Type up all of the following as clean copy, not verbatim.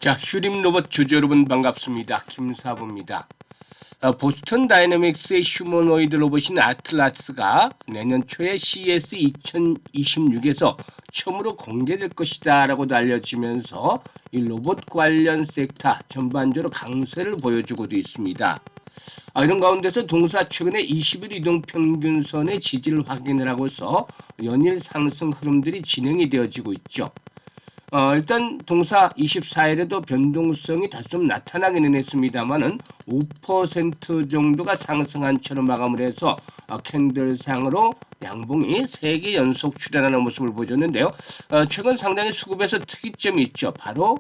자, 휴림 로봇 주주 여러분 반갑습니다. 김사부입니다. 보스턴 다이내믹스의 휴머노이드 로봇인 아틀라스가 내년 초에 CES 2026에서 처음으로 공개될 것이다 라고도 알려지면서 이 로봇 관련 섹터 전반적으로 강세를 보여주고도 있습니다. 이런 가운데서 동사 최근에 20일 이동 평균선의 지지를 확인을 하고서 연일 상승 흐름들이 진행이 되어지고 있죠. 일단 동사 24일에도 변동성이 다소 좀 나타나기는 했습니다만은 5% 정도가 상승한 채로 마감을 해서 캔들상으로 양봉이 3개 연속 출현하는 모습을 보여줬는데요. 최근 상당히 수급에서 특이점이 있죠. 바로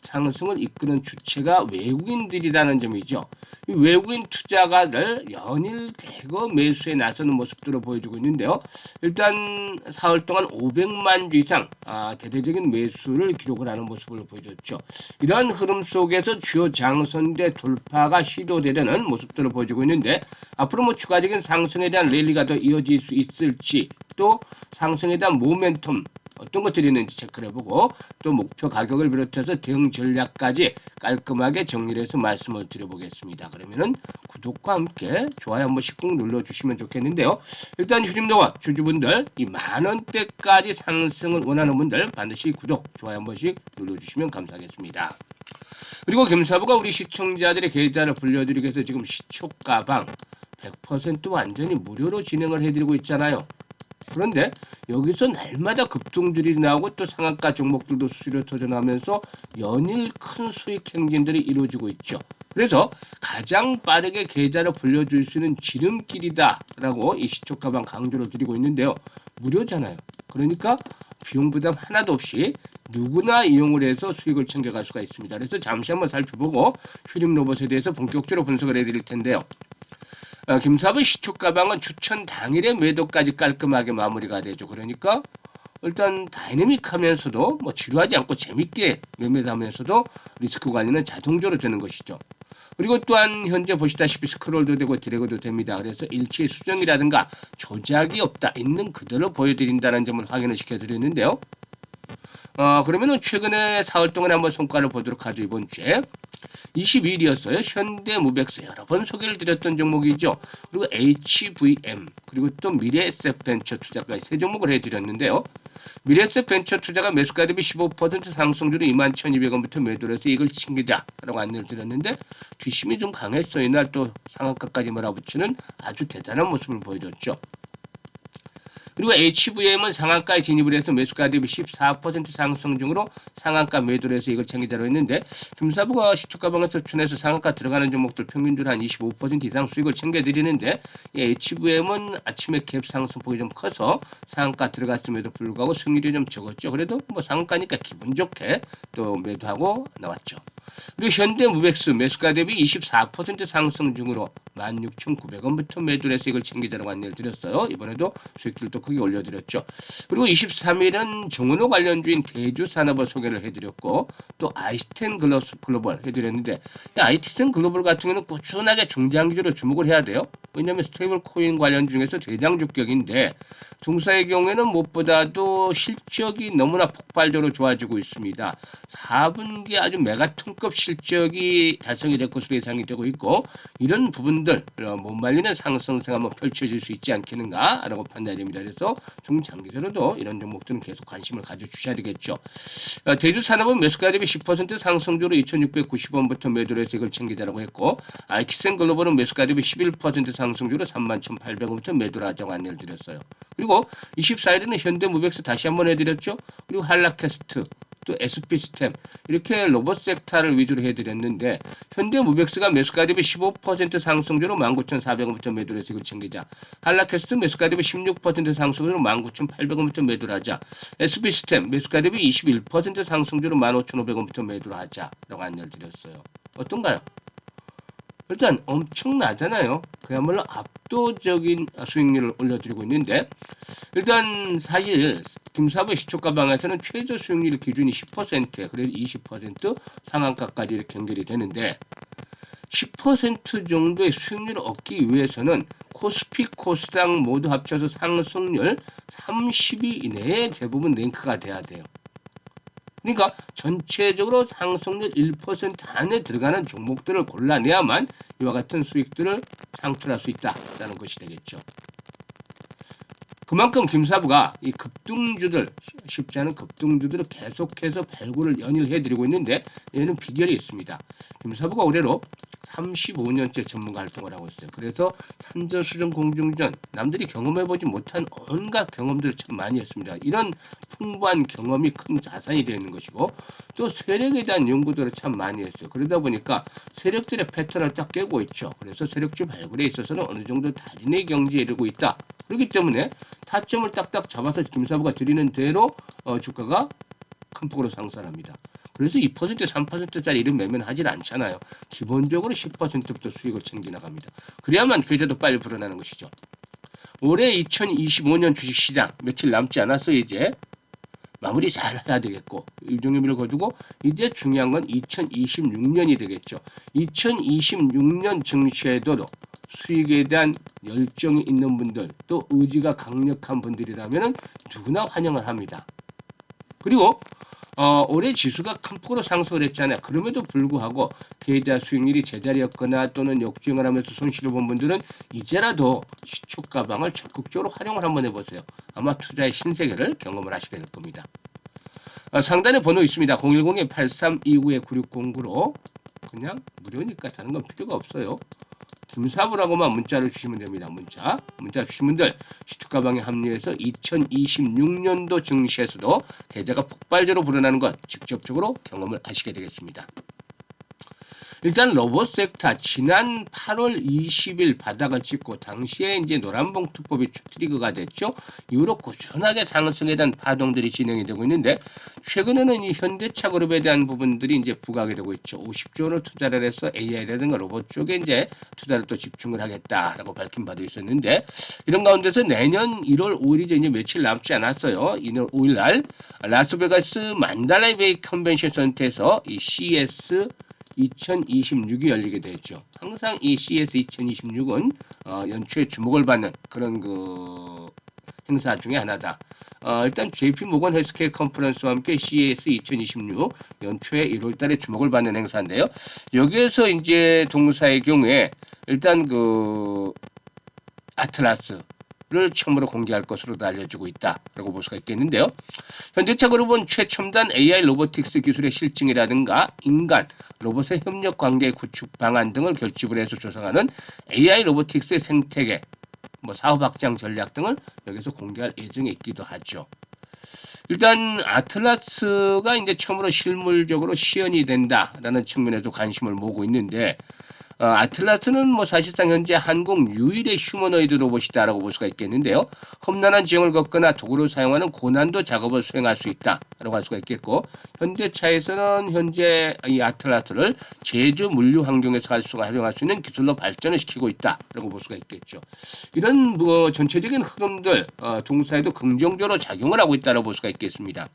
상승을 이끄는 주체가 외국인들이라는 점이죠. 이 외국인 투자가들 연일 대거 매수에 나서는 모습들을 보여주고 있는데요. 일단 사흘 동안 500만 주 이상 대대적인 매수를 기록을 하는 모습을 보여줬죠. 이러한 흐름 속에서 주요 장선대 돌파가 시도되려는 모습들을 보여주고 있는데 앞으로 추가적인 상승에 대한 랠리가 더 이어질 수 있을지 또 상승에 대한 모멘텀 어떤 것들이 있는지 체크를 해보고 또 목표 가격을 비롯해서 대응 전략까지 깔끔하게 정리를 해서 말씀을 드려보겠습니다. 그러면은 구독과 함께 좋아요 한 번씩 꾹 눌러주시면 좋겠는데요. 일단 휴림로봇 주주분들 이 만원대까지 상승을 원하는 분들 반드시 구독, 좋아요 한 번씩 눌러주시면 감사하겠습니다. 그리고 김사부가 우리 시청자들의 계좌를 불려드리기 위해서 지금 시초가방 100% 완전히 무료로 진행을 해드리고 있잖아요. 그런데 여기서 날마다 급등들이 나오고 또 상한가 종목들도 수수료 터져나오면서 연일 큰 수익 행진들이 이루어지고 있죠. 그래서 가장 빠르게 계좌를 불려줄 수 있는 지름길이다라고 이 시초가방 강조를 드리고 있는데요. 무료잖아요. 그러니까 비용 부담 하나도 없이 누구나 이용을 해서 수익을 챙겨갈 수가 있습니다. 그래서 잠시 한번 살펴보고 휴림 로봇에 대해서 본격적으로 분석을 해드릴 텐데요. 김사부 시초가방은 추천 당일의 매도까지 깔끔하게 마무리가 되죠. 그러니까 일단 다이내믹하면서도 지루하지 않고 재밌게 매매하면서도 리스크 관리는 자동적으로 되는 것이죠. 그리고 또한 현재 보시다시피 스크롤도 되고 드래그도 됩니다. 그래서 일치의 수정이라든가 조작이 없다. 있는 그대로 보여드린다는 점을 확인을 시켜드렸는데요. 그러면은 최근에 4월 동안에 한번 성과를 보도록 하죠. 이번 주에. 22일이었어요. 현대무백스 여러 번 소개를 드렸던 종목이죠. 그리고 HVM 그리고 또 미래에셋벤처 투자까지 세 종목을 해드렸는데요. 미래에셋벤처 투자가 매수가 대비 15% 상승률로 21,200원부터 매도를 해서 이걸 챙기자라고 안내를 드렸는데 뒷심이 좀 강했어요. 이날 또 상한가까지 몰아붙이는 아주 대단한 모습을 보여줬죠. 그리고 HVM은 상한가에 진입을 해서 매수가 대비 14% 상승 중으로 상한가 매도를 해서 이걸 챙기자로 했는데 김사부가 시초가방을 추천해서 상한가 들어가는 종목들 평균적으로 한 25% 이상 수익을 챙겨드리는데 이 HVM은 아침에 갭 상승폭이 좀 커서 상한가 들어갔음에도 불구하고 수익률이 좀 적었죠. 그래도 상한가니까 기분 좋게 또 매도하고 나왔죠. 그리고 현대무백스 매수가 대비 24% 상승 중으로 16,900원부터 매도를 해서 이걸 챙기자라고 안내를 드렸어요. 이번에도 수익들도 크게 올려드렸죠. 그리고 23일은 정은호 관련주인 대주산업을 소개를 해드렸고 또 아이스텐 글로벌 해드렸는데 아이스텐 글로벌 같은 경우는 꾸준하게 중장기적으로 주목을 해야 돼요. 왜냐하면 스테이블 코인 관련 중에서 대장주격인데 종사의 경우에는 무엇보다도 실적이 너무나 폭발적으로 좋아지고 있습니다. 4분기 아주 메가톤급 실적이 달성이 될 것으로 예상이 되고 있고 이런 부분들 못 말리는 상승세가 한번 펼쳐질 수 있지 않겠는가라고 판단이 됩니다. 그래서 중장기적으로도 이런 종목들은 계속 관심을 가져주셔야 되겠죠. 대주산업은 매수가 대비 10% 상승률로 2,690원부터 매도를 해서 이걸 챙기자라고 했고 IT센 글로벌은 매수가 대비 11% 상승률로 31,800원부터 매도를 하자고 안내를 드렸어요. 그리고 24일에는 현대무백스 다시 한번 해드렸죠. 그리고 한라캐스트 또 SP시스템 이렇게 로봇 섹터를 위주로 해드렸는데 현대무백스가 매수가 대비 15% 상승률로 19,400원부터 매도를 해서 이걸 챙기자. 한라캐스트 매수가 대비 16% 상승률로 19,800원부터 매도를 하자. SP시스템 매수가 대비 21% 상승률로 15,500원부터 매도를 하자라고 안내를 드렸어요. 어떤가요? 일단 엄청나잖아요. 그야말로 압도적인 수익률을 올려드리고 있는데 일단 사실 김사부의 시초가방에서는 최저 수익률 기준이 10%에 그래도 20% 상한가까지 이렇게 연결이 되는데 10% 정도의 수익률을 얻기 위해서는 코스피, 코스닥 모두 합쳐서 상승률 30위 이내에 대부분 랭크가 돼야 돼요. 그러니까 전체적으로 상승률 1% 안에 들어가는 종목들을 골라내야만 이와 같은 수익들을 창출할 수 있다라는 것이 되겠죠. 그만큼 김사부가 이 급등주들, 쉽지 않은 급등주들을 계속해서 발굴을 연일 해드리고 있는데 얘는 비결이 있습니다. 김사부가 올해로 35년째 전문가 활동을 하고 있어요. 그래서 산전, 수전, 공중전 남들이 경험해보지 못한 온갖 경험들을 참 많이 했습니다. 이런 풍부한 경험이 큰 자산이 되어 있는 것이고 또 세력에 대한 연구들을 참 많이 했어요. 그러다 보니까 세력들의 패턴을 딱 깨고 있죠. 그래서 세력주 발굴에 있어서는 어느 정도 달인의 경지에 이르고 있다. 그렇기 때문에 타점을 딱딱 잡아서 김사부가 드리는 대로 주가가 큰 폭으로 상승합니다. 그래서 2% 3%짜리 이런 매매는 하질 않잖아요. 기본적으로 10%부터 수익을 챙겨 나갑니다. 그래야만 계좌도 빨리 불어나는 것이죠. 올해 2025년 주식시장 며칠 남지 않았어요. 이제 마무리 잘 해야 되겠고 일종의미를 거두고 이제 중요한 건 2026년이 되겠죠. 2026년 증시에도 수익에 대한 열정이 있는 분들 또 의지가 강력한 분들이라면 누구나 환영을 합니다. 그리고 올해 지수가 큰 폭으로 상승을 했잖아요. 그럼에도 불구하고 계좌 수익률이 제자리였거나 또는 역주행을 하면서 손실을 본 분들은 이제라도 시초 가방을 적극적으로 활용을 한번 해보세요. 아마 투자의 신세계를 경험을 하시게 될 겁니다. 상단에 번호 있습니다. 010-8329-9609로 그냥 무료니까 다른 건 필요가 없어요. 김사부라고만 문자를 주시면 됩니다. 문자 주신 분들 시투 가방에 합류해서 2026년도 증시에서도 계좌가 폭발적으로 불어나는 것 직접적으로 경험을 하시게 되겠습니다. 일단 로봇 섹터 지난 8월 20일 바닥을 찍고 당시에 이제 노란봉투법이 트리거가 됐죠. 이후로 꾸준하게 상승에 대한 파동들이 진행이 되고 있는데 최근에는 이 현대차 그룹에 대한 부분들이 이제 부각이 되고 있죠. 50조 원을 투자를 해서 AI라든가 로봇 쪽에 이제 투자를 또 집중을 하겠다라고 밝힌 바도 있었는데 이런 가운데서 내년 1월 5일이죠. 이제 며칠 남지 않았어요. 1월 5일 날 라스베가스 만달라이 베이 컨벤션 센터에서 이 CES 2026이 열리게 되죠. 항상 이 CES 2026은 연초에 주목을 받는 그런 그 행사 중에 하나다. 일단 JP 모건 헬스케어 컨퍼런스와 함께 CES 2026 연초에 1월달에 주목을 받는 행사인데요. 여기에서 이제 동사의 경우에 일단 그 아틀라스 를 처음으로 공개할 것으로도 알려지고 있다라고 볼 수가 있겠는데요. 현대차 그룹은 최첨단 AI 로보틱스 기술의 실증이라든가 인간, 로봇의 협력 관계 구축 방안 등을 결집을 해서 조성하는 AI 로보틱스의 생태계, 사업 확장 전략 등을 여기서 공개할 예정에 있기도 하죠. 일단 아틀라스가 이제 처음으로 실물적으로 시연이 된다라는 측면에도 관심을 모으고 있는데 아틀라스는 사실상 현재 한국 유일의 휴머노이드 로봇이다라고 볼 수가 있겠는데요. 험난한 지형을 걷거나 도구를 사용하는 고난도 작업을 수행할 수 있다라고 할 수가 있겠고 현대차에서는 현재 이 아틀라스를 제조 물류 환경에서 활용할 수 있는 기술로 발전을 시키고 있다라고 볼 수가 있겠죠. 이런 전체적인 흐름들 동사에도 긍정적으로 작용을 하고 있다라고 볼 수가 있겠습니다.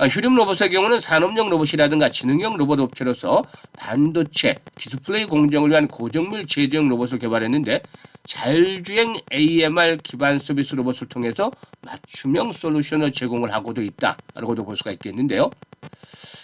휴림 로봇의 경우는 산업용 로봇이라든가 지능형 로봇 업체로서 반도체, 디스플레이 공정을 위한 고정밀 제조용 로봇을 개발했는데 자율주행 AMR 기반 서비스 로봇을 통해서 맞춤형 솔루션을 제공을 하고도 있다라고도 볼 수가 있겠는데요.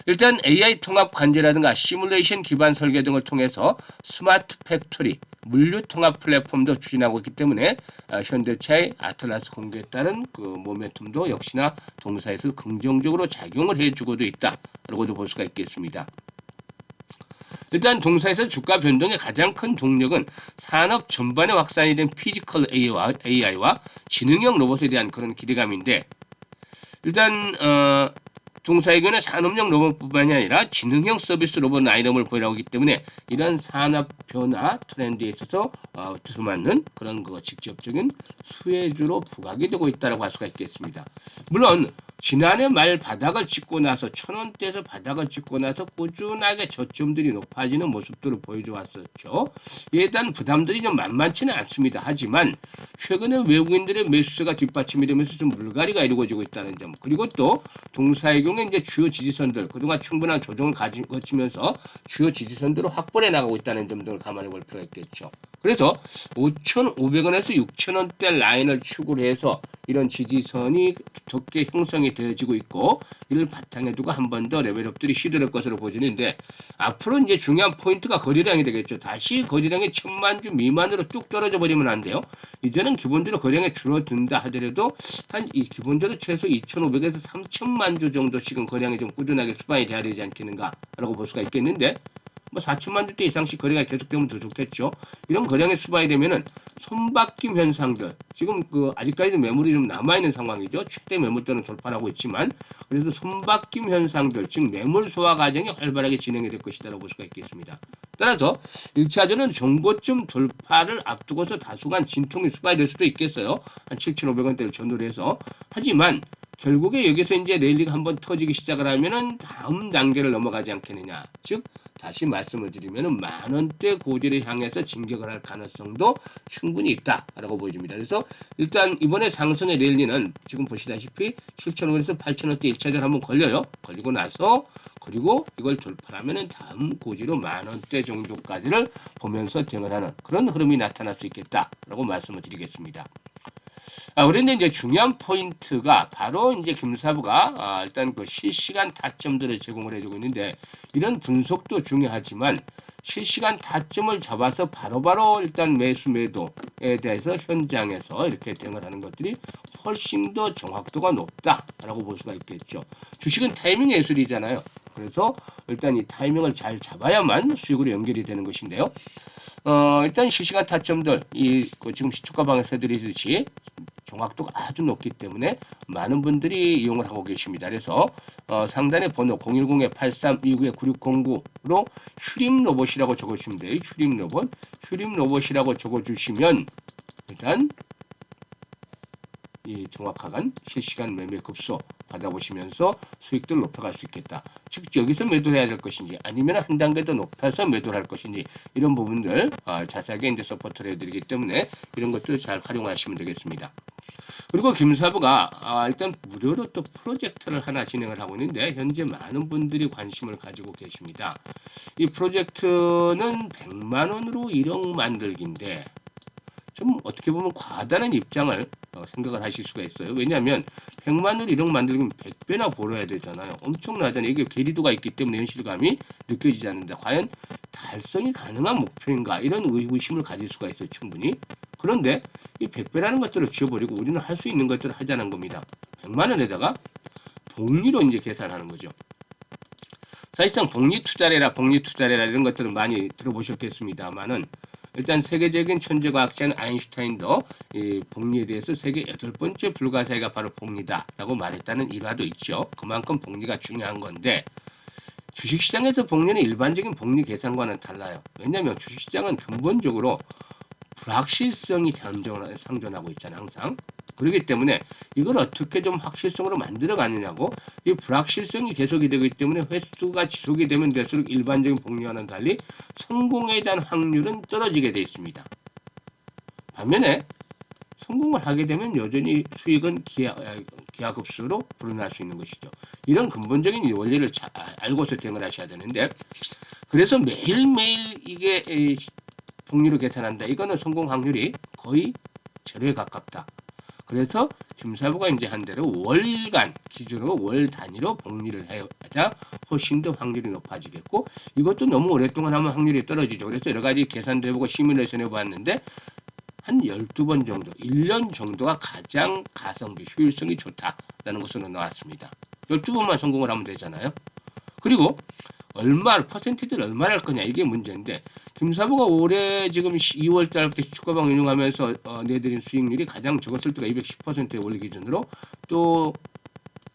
일단 AI 통합 관제라든가 시뮬레이션 기반 설계 등을 통해서 스마트 팩토리, 물류 통합 플랫폼도 추진하고 있기 때문에 현대차의 아틀라스 공개에 따른 그 모멘텀도 역시나 동사에서 긍정적으로 작용을 해주고도 있다라고도 볼 수가 있겠습니다. 일단 동사에서 주가 변동의 가장 큰 동력은 산업 전반에 확산이 된 피지컬 AI와 지능형 로봇에 대한 그런 기대감인데 일단 동사의 경우는 산업용 로봇뿐만이 아니라 지능형 서비스 로봇 라인업을 보유하고 있기 때문에 이런 산업 변화 트렌드에 있어서 들어맞는 그런 직접적인 수혜주로 부각이 되고 있다고 할 수가 있겠습니다. 물론 지난해 말 바닥을 찍고 나서 1,000원대에서 바닥을 찍고 나서 꾸준하게 저점들이 높아지는 모습들을 보여줘 왔었죠. 이에 대한 부담들이 좀 만만치는 않습니다. 하지만 최근에 외국인들의 매수세가 뒷받침이 되면서 좀 물갈이가 이루어지고 있다는 점 그리고 또 동사의 경우 일종의 이제 주요 지지선들, 그동안 충분한 조정을 거치면서 주요 지지선들을 확보해 나가고 있다는 점들을 감안해 볼 필요가 있겠죠. 그래서 5,500원에서 6,000원대 라인을 축을 해서 이런 지지선이 두텁게 형성이 되어지고 있고, 이를 바탕에 두고 한 번 더 레벨업들이 시도될 것으로 보이는데, 앞으로 이제 중요한 포인트가 거래량이 되겠죠. 다시 거래량이 1,000만 주 미만으로 뚝 떨어져 버리면 안 돼요. 이제는 기본적으로 거래량이 줄어든다 하더라도 기본적으로 최소 2,500에서 3,000만 주 정도씩은 거래량이 좀 꾸준하게 수반이 돼야 되지 않겠는가라고 볼 수가 있겠는데, 뭐 4천만 주대 이상씩 거래가 계속되면 더 좋겠죠. 이런 거래량이 수반이 되면은 손바뀜 현상들, 지금 아직까지도 매물이 좀 남아 있는 상황이죠. 최대 매물대는 돌파하고 있지만, 그래서 손바뀜 현상들, 즉 매물 소화 과정이 활발하게 진행이 될 것이다라고 볼 수가 있겠습니다. 따라서 1차전은 정고점 돌파를 앞두고서 다소간 진통이 수반이 될 수도 있겠어요. 한 7,500원대를 전후로 해서. 하지만 결국에 여기서 이제 랠리가 한번 터지기 시작을 하면은 다음 단계를 넘어가지 않겠느냐. 즉 다시 말씀을 드리면은 만원대 고지를 향해서 진격을 할 가능성도 충분히 있다라고 보여집니다. 그래서 일단 이번에 상승의 랠리는 지금 보시다시피 7,500원에서 8,000원대 1차전 한번 걸려요. 걸리고 나서 그리고 이걸 돌파하면은 다음 고지로 만원대 정도까지를 보면서 대응을 하는 그런 흐름이 나타날 수 있겠다라고 말씀을 드리겠습니다. 그런데 이제 중요한 포인트가 바로 이제 김사부가 일단 그 실시간 타점들을 제공을 해주고 있는데, 이런 분석도 중요하지만 실시간 타점을 잡아서 바로바로 일단 매수 매도에 대해서 현장에서 이렇게 대응을 하는 것들이 훨씬 더 정확도가 높다라고 볼 수가 있겠죠. 주식은 타이밍 예술이잖아요. 그래서 일단 이 타이밍을 잘 잡아야만 수익으로 연결이 되는 것인데요. 일단 실시간 타점들, 지금 시초가방에서 해드리듯이 정확도가 아주 높기 때문에 많은 분들이 이용을 하고 계십니다. 그래서 상단의 번호 010-8329-9609로 휴림 로봇이라고 적어주시면 돼요. 휴림 로봇이라고 적어주시면 일단 이 정확한 실시간 매매 급소 받아보시면서 수익들 높여갈 수 있겠다. 즉 여기서 매도를 해야 될 것인지 아니면 한 단계 더 높여서 매도를 할 것인지 이런 부분들 자세하게 이제 서포트를 해드리기 때문에 이런 것들 잘 활용하시면 되겠습니다. 그리고 김사부가 일단 무료로 또 프로젝트를 하나 진행을 하고 있는데 현재 많은 분들이 관심을 가지고 계십니다. 이 프로젝트는 100만 원으로 1억 만들기인데 좀 어떻게 보면 과다는 입장을 생각을 하실 수가 있어요. 왜냐하면 100만 원으로 1억 만들면 100배나 벌어야 되잖아요. 엄청나잖아요. 이게 괴리도가 있기 때문에 현실감이 느껴지지 않는다. 과연 달성이 가능한 목표인가 이런 의구심을 가질 수가 있어요. 충분히. 그런데 이 100배라는 것들을 지워버리고 우리는 할 수 있는 것들을 하자는 겁니다. 100만 원에다가 복리로 이제 계산하는 거죠. 사실상 복리 투자래라 이런 것들은 많이 들어보셨겠습니다만은 일단 세계적인 천재과학자인 아인슈타인도 이 복리에 대해서 세계 8번째 불가사의가 바로 복리다라고 말했다는 일화도 있죠. 그만큼 복리가 중요한 건데 주식시장에서 복리는 일반적인 복리 계산과는 달라요. 왜냐하면 주식시장은 근본적으로 불확실성이 상존하고 있잖아요. 항상. 그렇기 때문에 이걸 어떻게 좀 확실성으로 만들어 가느냐고, 이 불확실성이 계속이 되기 때문에 횟수가 지속이 되면 될수록 일반적인 복리와는 달리 성공에 대한 확률은 떨어지게 되어 있습니다. 반면에 성공을 하게 되면 여전히 수익은 기하급수로 불어날 수 있는 것이죠. 이런 근본적인 원리를 잘 알고서 대응을 하셔야 되는데, 그래서 매일매일 이게 복리로 계산한다. 이거는 성공 확률이 거의 제로에 가깝다. 그래서 김사부가 이제 한 대로 월간 기준으로 월 단위로 복리를 하자 훨씬 더 확률이 높아지겠고, 이것도 너무 오랫동안 하면 확률이 떨어지죠. 그래서 여러 가지 계산도 해보고 시뮬레이션 해봤는데 한 12번 정도, 1년 정도가 가장 가성비, 효율성이 좋다라는 것으로 나왔습니다. 12번만 성공을 하면 되잖아요. 그리고 퍼센티지를 얼마를 할 거냐, 이게 문제인데, 김사부가 올해 지금 2월 달부터 시초가방 운용하면서 내드린 수익률이 가장 적었을 때가 210%의 월 기준으로, 또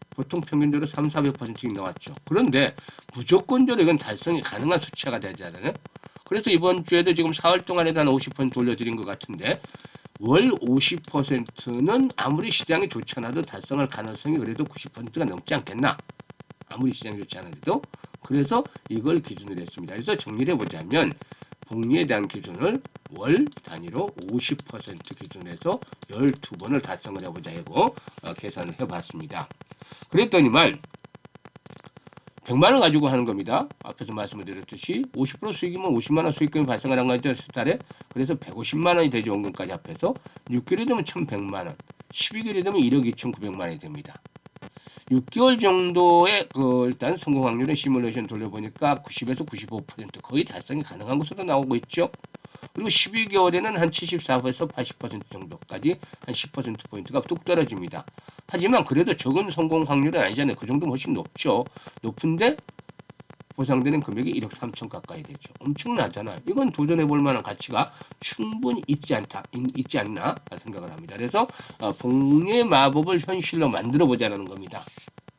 보통 평균적으로 300~400%씩 나왔죠. 그런데 무조건적으로 이건 달성이 가능한 수치가 되지 않아요? 그래서 이번 주에도 지금 4월 동안에도 한 50% 올려드린 것 같은데, 월 50%는 아무리 시장이 좋지 않아도 달성할 가능성이 그래도 90%가 넘지 않겠나? 아무리 시장이 좋지 않아도. 그래서 이걸 기준으로 했습니다. 그래서 정리를 해보자면 복리에 대한 기준을 월 단위로 50% 기준에서 12번을 달성을 해보자 하고 계산을 해봤습니다. 그랬더니만 100만 원 가지고 하는 겁니다. 앞에서 말씀을 드렸듯이 50% 수익이면 50만 원 수익금이 발생하는 거죠. 달에. 그래서 150만 원이 되죠. 원금까지 합해서 6개월이 되면 1,100만 원, 12개월이 되면 1억 2,900만 원이 됩니다. 6개월 정도의 일단 성공 확률은 시뮬레이션 돌려보니까 90에서 95% 거의 달성이 가능한 것으로 나오고 있죠. 그리고 12개월에는 한 74에서 80% 정도까지 한 10%포인트가 뚝 떨어집니다. 하지만 그래도 적은 성공 확률은 아니잖아요. 그 정도면 훨씬 높죠. 높은데 보상되는 금액이 1억 3천 가까이 되죠. 엄청나잖아요. 이건 도전해 볼 만한 가치가 충분히 있지 않나 생각을 합니다. 그래서 복리의 마법을 현실로 만들어 보자는 겁니다.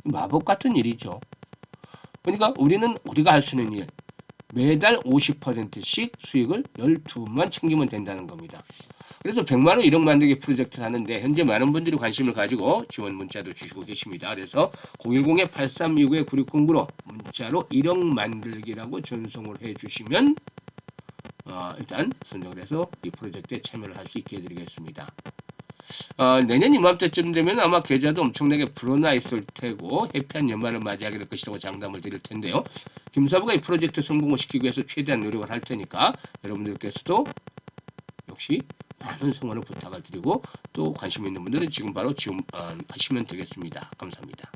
마법 같은 일이죠. 그러니까 우리가 할 수 있는 일, 매달 50%씩 수익을 12만 챙기면 된다는 겁니다. 그래서 100만 원 1억 만들기 프로젝트를 하는데 현재 많은 분들이 관심을 가지고 지원 문자도 주시고 계십니다. 그래서 010-8329-9609로 문자로 1억 만들기라고 전송을 해주시면 일단 선정을 해서 이 프로젝트에 참여를 할 수 있게 해드리겠습니다. 내년 이맘때쯤 되면 아마 계좌도 엄청나게 불어나 있을 테고 해피한 연말을 맞이하게 될 것이라고 장담을 드릴 텐데요. 김사부가 이 프로젝트 성공을 시키기 위해서 최대한 노력을 할 테니까 여러분들께서도 역시 많은 성원을 부탁을 드리고 또 관심 있는 분들은 지금 바로 지원하시면 되겠습니다. 감사합니다.